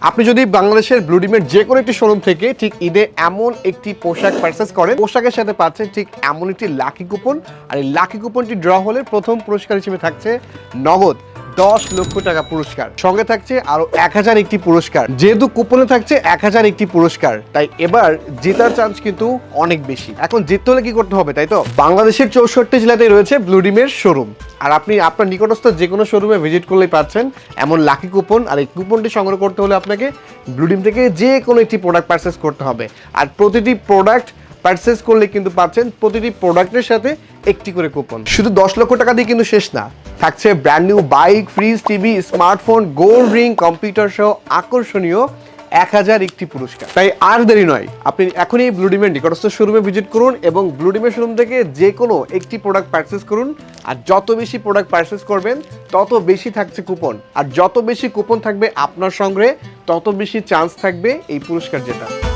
আপনি যদি বাংলাদেশের ব্লুডিমের যে কোনো একটি শোরুম থেকে ঠিক ঈদে এমন একটি পোশাক পারচেস করেন, পোশাকের সাথে পাচ্ছেন ঠিক এমন একটি লাকি কুপন। আর এই লাকি কুপনটি ড্র হলে প্রথম পুরস্কার হিসেবে থাকছে নগদ 10 লক্ষ টাকা পুরস্কার, সঙ্গে থাকছে আরো 1000 একটি পুরস্কার। যেহেতু কুপনে থাকছে 1000 একটি পুরস্কার, তাই এবার জেতার চান্স কিন্তু অনেক বেশি। এখন জিততে হলে কি করতে হবে, তাই তো? বাংলাদেশের 64 জেলাতেই রয়েছে ব্লুডিমের শোরুম, আর আপনি আপনার নিকটস্থ যে কোনো শোরুমে ভিজিট করলেই পাচ্ছেন এমন লাকি কুপন। আর এই কুপনটি সংগ্রহ করতে হলে আপনাকে ব্লুডিম থেকে যে কোনো একটি প্রোডাক্ট পারচেস করতে হবে, আর প্রতিটি প্রোডাক্ট পারচেস করলে কিন্তু পাচ্ছেন প্রতিটি প্রোডাক্টের সাথে একটি করে কুপন। শুধু 10 লক্ষ টাকা দিয়ে কিন্তু শেষ না, থাকছে brand new bike, fridge, TV, smartphone, gold ring, computer সহ আকর্ষণীয় 1000 একটি পুরস্কার। তাই আর দেরি নয়, আপনি এখনই ব্লুডিমের নিকটস্থ শোরুমে ভিজিট করুন এবং ব্লুডিমের শোরুম থেকে যে কোনো একটি প্রোডাক্ট পারচেস করুন। আর যত বেশি প্রোডাক্ট পারচেস করবেন তত বেশি থাকছে কুপন, আর যত বেশি কুপন থাকবে আপনার সংগ্রহে তত বেশি চান্স থাকবে এই পুরস্কার জেতার।